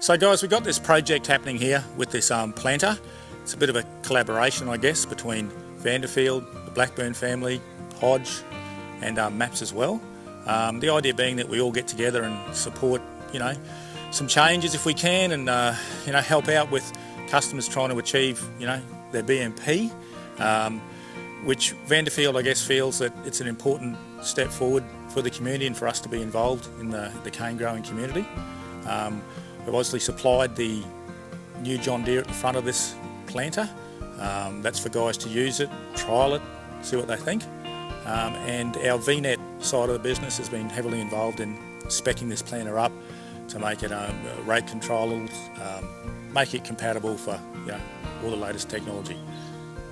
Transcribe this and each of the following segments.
So guys, we've got this project happening here with this planter. It's a bit of a collaboration, I guess, between Vanderfield, the Blackburne family, Hodge and MAPS as well. The idea being that we all get together and support, some changes if we can, and help out with customers trying to achieve, their BMP, which Vanderfield, I guess, feels that it's an important step forward for the community and for us to be involved in the cane growing community. We've obviously supplied the new John Deere at the front of this planter. That's for guys to use it, trial it, see what they think. And our VNet side of the business has been heavily involved in speccing this planter up to make it rate controllable, make it compatible for all the latest technology.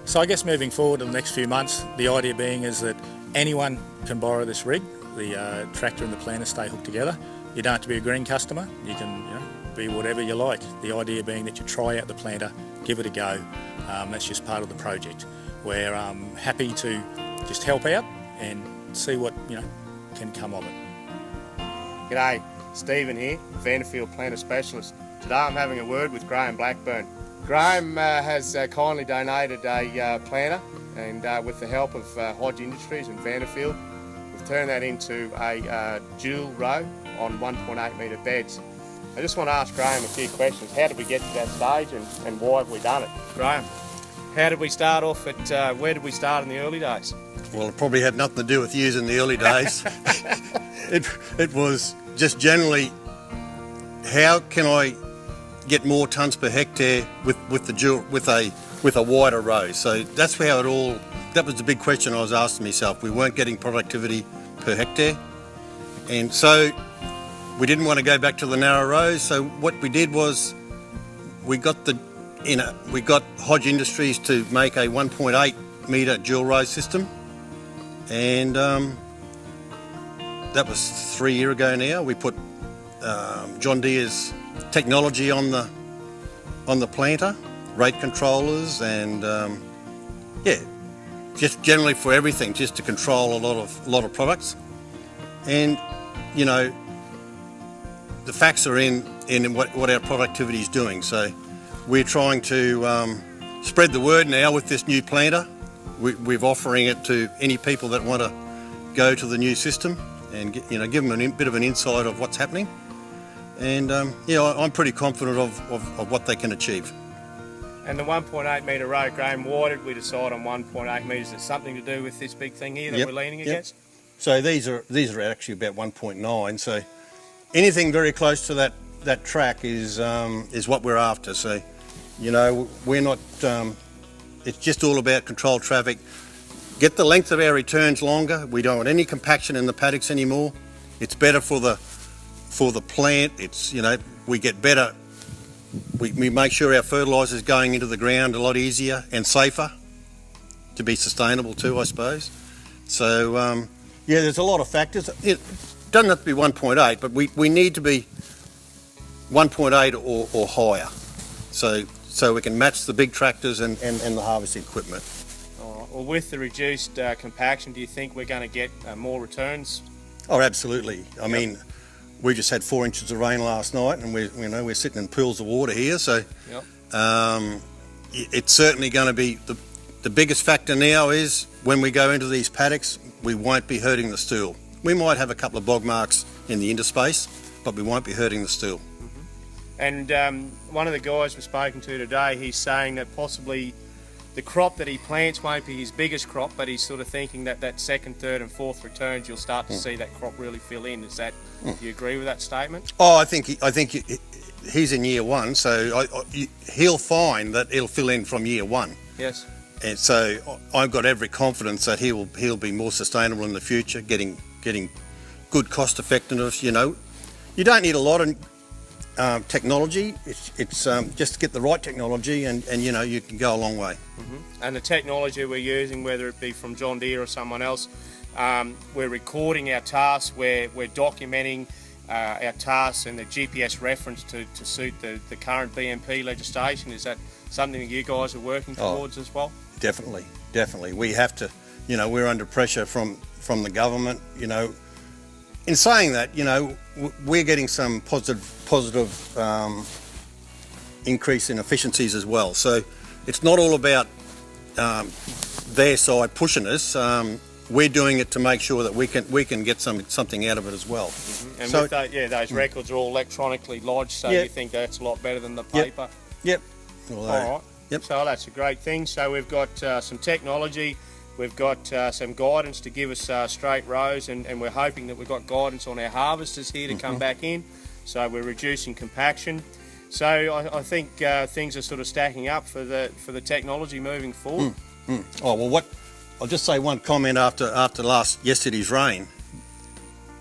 So I guess moving forward in the next few months, the idea being is that anyone can borrow this rig. The tractor and the planter stay hooked together. You don't have to be a Greame customer. You can be whatever you like. The idea being that you try out the planter, give it a go. That's just part of the project. We're happy to just help out and see what can come of it. G'day, Stephen here, Vanderfield Planter Specialist. Today I'm having a word with Greame Blackburne. Greame has kindly donated a planter, and with the help of Hodge Industries and Vanderfield, we've turned that into a dual row on 1.8 metre beds. I just want to ask Greame a few questions. How did we get to that stage, and why have we done it? Greame, how did we start off at, where did we start in the early days? Well, it probably had nothing to do with you in the early days. It was just generally, how can I get more tonnes per hectare with a wider row? So that's how it all. That was the big question I was asking myself. We weren't getting productivity per hectare, and so we didn't want to go back to the narrow rows. So what we did was we got Hodge Industries to make a 1.8 metre dual row system, and that was 3 years ago now. We put John Deere's technology on the planter, rate controllers, and just generally for everything, just to control a lot of products. And the facts are in what our productivity is doing. So we're trying to spread the word now with this new planter. We're offering it to any people that want to go to the new system and give them a bit of an insight of what's happening. And I'm pretty confident of what they can achieve. And the 1.8 metre row, Greame, why did we decide on 1.8 metres? Is it something to do with this big thing here that we're leaning against? So these are actually about 1.9. So anything very close to that track is what we're after. So we're not. It's just all about controlled traffic. Get the length of our returns longer. We don't want any compaction in the paddocks anymore. It's better for the plant. It's we get better. We make sure our fertiliser is going into the ground a lot easier and safer to be sustainable too, I suppose. So there's a lot of factors. It doesn't have to be 1.8, but we need to be 1.8 or higher, so we can match the big tractors and the harvesting equipment. All right. Well, with the reduced compaction, do you think we're going to get more returns? Oh, absolutely. I mean, we just had 4 inches of rain last night, and we're sitting in pools of water here. So it's certainly going to be the biggest factor now is when we go into these paddocks, we won't be hurting the stool. We might have a couple of bog marks in the interspace, but we won't be hurting the stool. And one of the guys we've spoken to today, he's saying that possibly the crop that he plants won't be his biggest crop, but he's sort of thinking that second, third and fourth returns, you'll start to see that crop really fill in. Is that, do you agree with that statement? Oh, I think he's in year one, so he'll find that it'll fill in from year one. Yes. And so I've got every confidence that he'll be more sustainable in the future, getting good cost effectiveness. You don't need a lot of technology. It's just to get the right technology, and you can go a long way. And the technology we're using, whether it be from John Deere or someone else, we're recording our tasks, we're documenting our tasks and the GPS reference to suit the current BMP legislation. Is that something that you guys are working towards as well? Definitely. We have to, we're under pressure from the government, In saying that, we're getting some positive increase in efficiencies as well. So it's not all about their side pushing us. We're doing it to make sure that we can get something out of it as well. And so, with those records are all electronically lodged, so you think that's a lot better than the paper? Yep. All right. Yep. So that's a great thing. So we've got some technology, we've got some guidance to give us straight rows, and we're hoping that we've got guidance on our harvesters here to come back in. So we're reducing compaction. So I think things are sort of stacking up for the technology moving forward. Oh well, I'll just say one comment after yesterday's rain.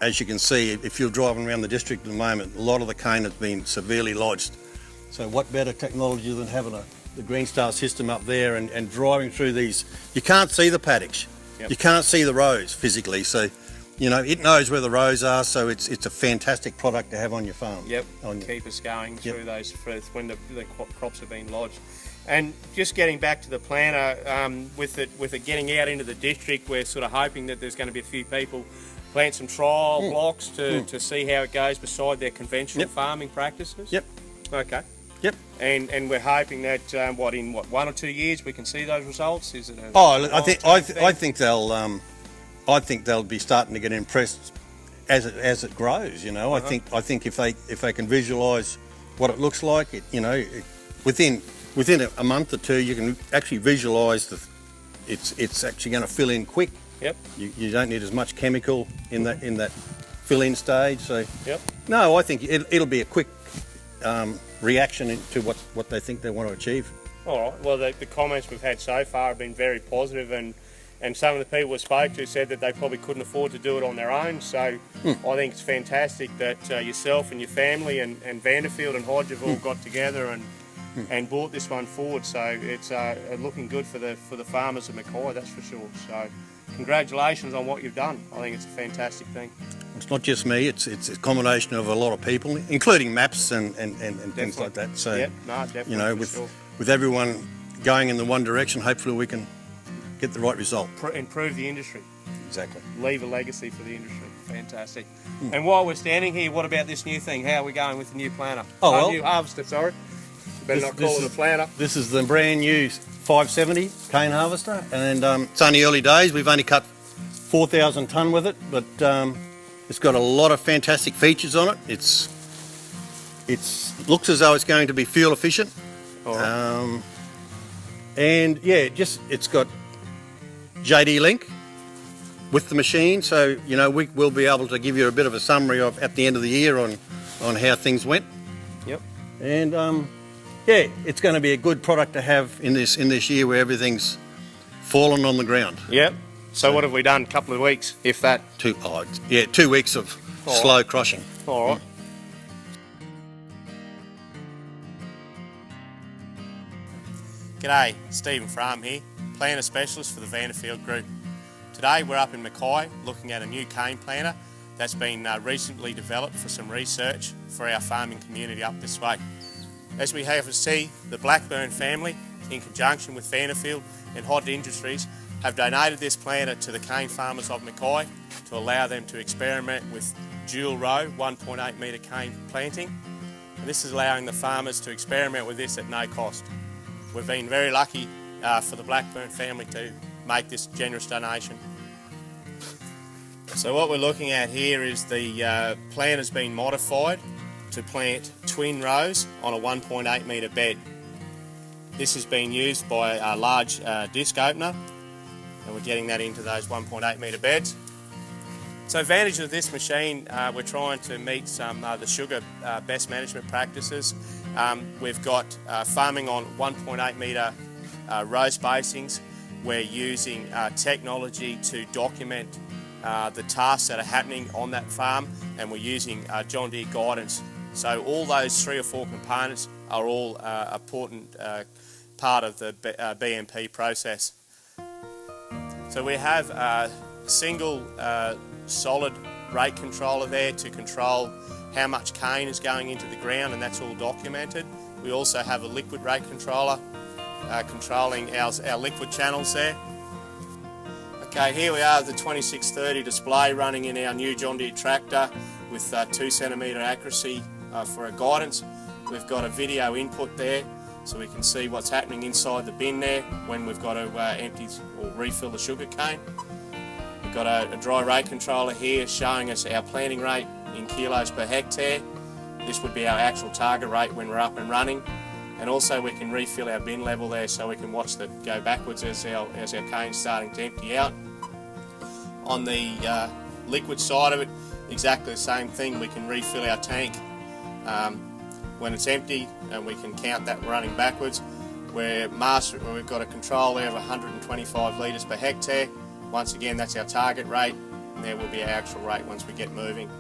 As you can see, if you're driving around the district at the moment, a lot of the cane has been severely lodged. So what better technology than having the Green Star system up there and driving through these? You can't see the paddocks. Yep. You can't see the rows physically. So, you know, it knows where the rows are. So it's a fantastic product to have on your farm. Yep. Keep us going through those when the crops have been lodged. And just getting back to the planter, with it getting out into the district, we're sort of hoping that there's going to be a few people plant some trial blocks to see how it goes beside their conventional farming practices. Yep. Okay. Yep. And we're hoping that in 1 or 2 years we can see those results. Is it? I think they'll be starting to get impressed as it grows. You know, I think if they can visualise what it looks like, within a month or two, you can actually visualise it's actually going to fill in quick. Yep. You don't need as much chemical in that fill-in stage. So yep. No, I think it'll be a quick reaction to what they think they want to achieve. All right. Well, the comments we've had so far have been very positive, and some of the people we spoke to said that they probably couldn't afford to do it on their own. So I think it's fantastic that yourself and your family and Vanderfield and Hodge have all got together and brought this one forward. So it's looking good for the farmers of Mackay, that's for sure. So congratulations on what you've done. I think it's a fantastic thing. It's not just me, it's a combination of a lot of people, including maps and things like that. So definitely, with everyone going in the one direction, hopefully we can get the right result. Improve the industry. Exactly. Leave a legacy for the industry. Fantastic. And while we're standing here, what about this new thing? How are we going with the new planter? New harvester, sorry. Better not call it a planter. This is the brand new 570 cane harvester, and it's only early days. We've only cut 4,000 tonne with it, but it's got a lot of fantastic features on it. It looks as though it's going to be fuel efficient. Right. And yeah, it's got JD Link with the machine, so we'll be able to give you a bit of a summary of at the end of the year on how things went. Yep. And it's going to be a good product to have in this year where everything's fallen on the ground. Yep. So what have we done? A couple of weeks, if that? 2 weeks of slow crushing. All right. G'day, Stephen Frahm here, planter specialist for the Vanderfield Group. Today we're up in Mackay looking at a new cane planter that's been recently developed for some research for our farming community up this way. As we have to see, the Blackburne family, in conjunction with Vanderfield and Hodge Industries, have donated this planter to the cane farmers of Mackay to allow them to experiment with dual row 1.8 metre cane planting. And this is allowing the farmers to experiment with this at no cost. We've been very lucky for the Blackburne family to make this generous donation. So what we're looking at here is the planter's been modified to plant twin rows on a 1.8 metre bed. This has been used by a large disc opener, and we're getting that into those 1.8 metre beds. So advantage of this machine, we're trying to meet some the sugar best management practices. We've got farming on 1.8 metre row spacings. We're using technology to document the tasks that are happening on that farm, and we're using John Deere guidance. So all those 3 or 4 components are all important part of the BMP process. So we have a single solid rate controller there to control how much cane is going into the ground, and that's all documented. We also have a liquid rate controller controlling our liquid channels there. Okay, here we are, the 2630 display running in our new John Deere tractor with 2 centimetre accuracy for our guidance. we've got a video input there, so we can see what's happening inside the bin there when we've got to empty or refill the sugar cane. We've got a dry rate controller here showing us our planting rate in kilos per hectare. This would be our actual target rate when we're up and running. And also we can refill our bin level there, so we can watch that go backwards as our cane's starting to empty out. On the liquid side of it, exactly the same thing. We can refill our tank when it's empty, and we can count that running backwards. We've got a control there of 125 litres per hectare. Once again, that's our target rate, and there will be our actual rate once we get moving.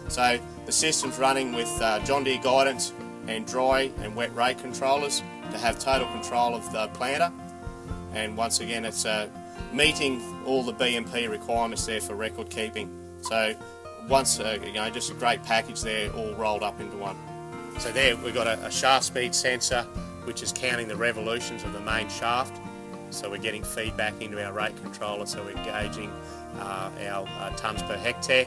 So the system's running with John Deere guidance and dry and wet rate controllers to have total control of the planter. And once again, it's meeting all the BMP requirements there for record keeping. So once, just a great package there, all rolled up into one. So there we've got a shaft speed sensor, which is counting the revolutions of the main shaft. So we're getting feedback into our rate controller, so we're gauging our tonnes per hectare.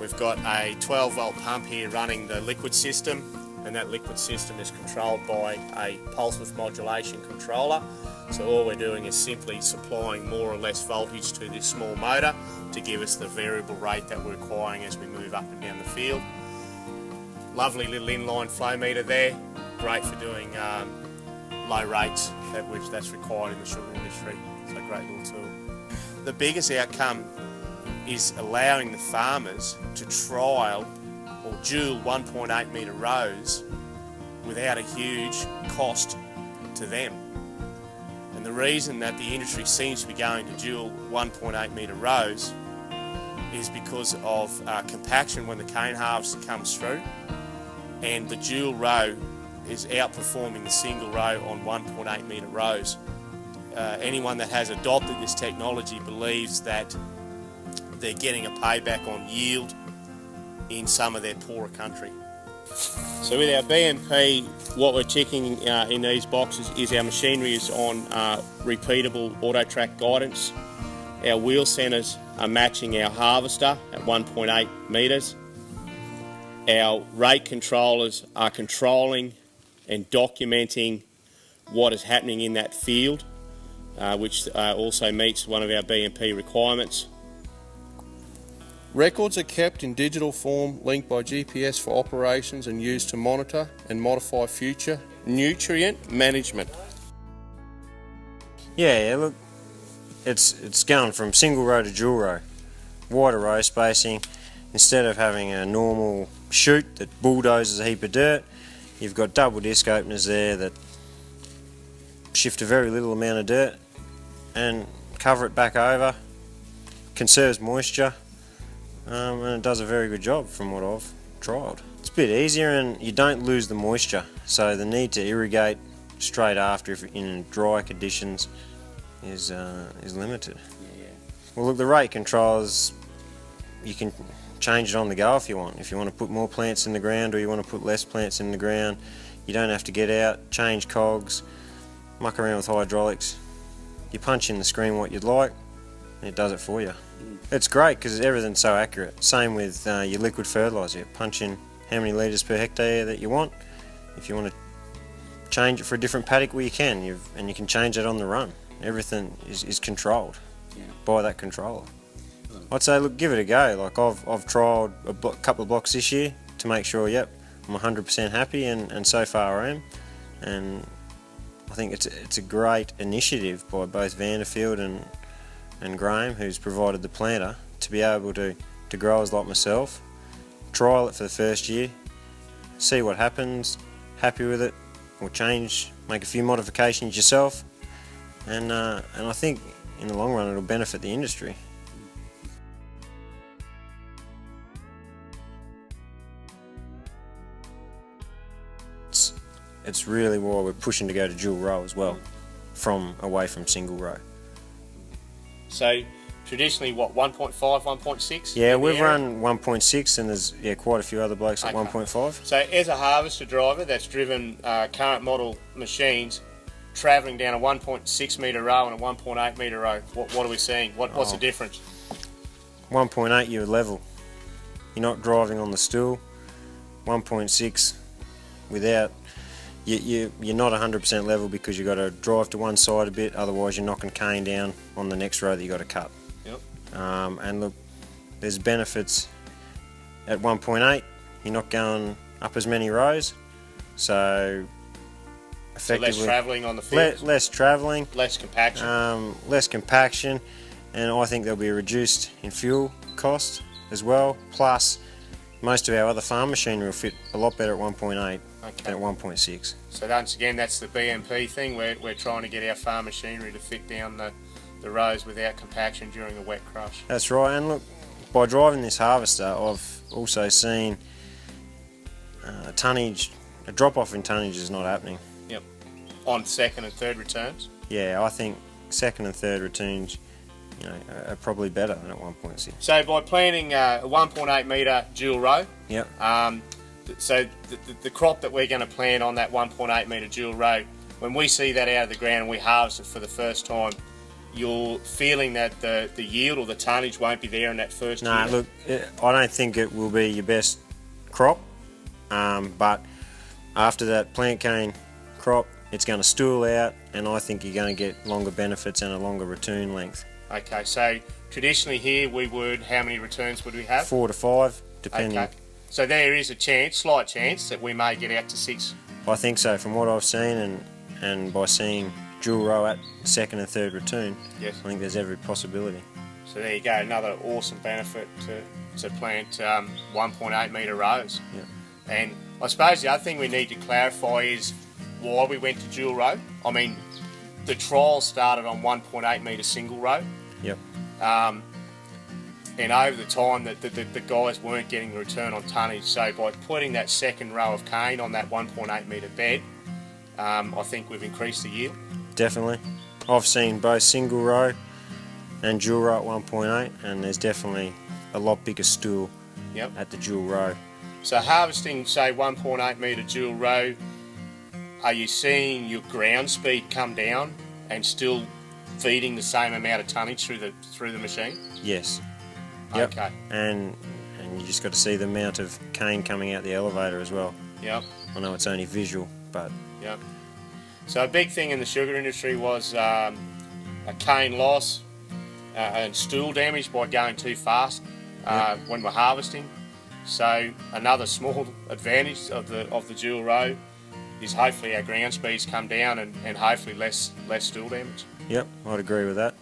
We've got a 12 volt pump here running the liquid system, and that liquid system is controlled by a pulse width modulation controller. So all we're doing is simply supplying more or less voltage to this small motor to give us the variable rate that we're requiring as we move up and down the field. Lovely little inline flow meter there, great for doing low rates that's required in the sugar industry. So a great little tool. The biggest outcome is allowing the farmers to trial or dual 1.8 metre rows without a huge cost to them. And the reason that the industry seems to be going to dual 1.8 metre rows is because of compaction when the cane harvest comes through, and the dual row is outperforming the single row on 1.8 metre rows. Anyone that has adopted this technology believes that they're getting a payback on yield in some of their poorer country. So with our BMP, what we're ticking in these boxes is our machinery is on repeatable auto track guidance. Our wheel centres are matching our harvester at 1.8 metres. Our rate controllers are controlling and documenting what is happening in that field, which also meets one of our BMP requirements. Records are kept in digital form, linked by GPS for operations and used to monitor and modify future nutrient management. Yeah, look, it's going from single row to dual row. Wider row spacing. Instead of having a normal chute that bulldozes a heap of dirt, you've got double disc openers there that shift a very little amount of dirt and cover it back over, conserves moisture, and it does a very good job from what I've trialled. It's a bit easier and you don't lose the moisture, so the need to irrigate straight after if in dry conditions is limited. Well, look, the rate controls, you can change it on the go if you want. If you want to put more plants in the ground or you want to put less plants in the ground, you don't have to get out, change cogs, muck around with hydraulics. You punch in the screen what you'd like and it does it for you. It's great because everything's so accurate. Same with your liquid fertiliser. Punch in how many litres per hectare that you want. If you want to change it for a different paddock, well you can, and you can change it on the run. Everything is controlled by that controller. I'd say, look, give it a go. Like I've trialled a couple of blocks this year to make sure, yep, I'm 100% happy, and so far I am. And I think it's a great initiative by both Vanderfield and Greame, who's provided the planter, to be able to growers like myself trial it for the first year, see what happens, happy with it, or change, make a few modifications yourself, and I think in the long run it'll benefit the industry. It's really why we're pushing to go to dual row as well, away from single row. So traditionally, what, 1.5, 1.6? Yeah, we've run 1.6 and there's quite a few other blokes at 1.5. So as a harvester driver that's driven current model machines, travelling down a 1.6 metre row and a 1.8 metre row, what are we seeing? What's the difference? 1.8 you're level. You're not driving on the stool. 1.6 without you're not 100% level because you've got to drive to one side a bit, otherwise you're knocking cane down on the next row that you've got to cut. Yep. And look, there's benefits at 1.8, you're not going up as many rows, so effectively less travelling on the field. Less travelling. Less compaction. Less compaction, and I think there'll be a reduced in fuel cost as well. Plus, most of our other farm machinery will fit a lot better at 1.8 than at 1.6. So once again, that's the BMP thing. We're trying to get our farm machinery to fit down the rows without compaction during a wet crush. That's right, and look, by driving this harvester, I've also seen tonnage, a drop-off in tonnage is not happening. Yep. On second and third returns? Yeah, I think second and third returns, are probably better than at 1.6. So by planting a 1.8 metre dual row, Yep. so the crop that we're going to plant on that 1.8 metre dual row, when we see that out of the ground and we harvest it for the first time, you're feeling that the yield or the tonnage won't be there in that first year? No, look, I don't think it will be your best crop, but after that plant cane crop, it's going to stool out, and I think you're going to get longer benefits and a longer return length. Okay, so traditionally here how many returns would we have? 4 to 5, depending. Okay, so there is a chance, slight chance, that we may get out to 6. I think so, from what I've seen, and by seeing dual row at second and third return, yes. I think there's every possibility. So there you go, another awesome benefit to plant 1.8 metre rows. Yep. And I suppose the other thing we need to clarify is why we went to dual row. I mean, the trial started on 1.8 metre single row. Yep. And over the time that the guys weren't getting the return on tonnage, so by putting that second row of cane on that 1.8 metre bed, I think we've increased the yield. Definitely. I've seen both single row and dual row at 1.8, and there's definitely a lot bigger stool Yep. at the dual row. So harvesting, say, 1.8 metre dual row, are you seeing your ground speed come down and still feeding the same amount of tonnage through the machine? Yes. Yep. Okay. And you just got to see the amount of cane coming out the elevator as well. Yep. I know it's only visual, but Yep. So a big thing in the sugar industry was a cane loss and stool damage by going too fast when we're harvesting. So another small advantage of the dual row is hopefully our ground speeds come down and hopefully less stool damage. yep, I'd agree with that.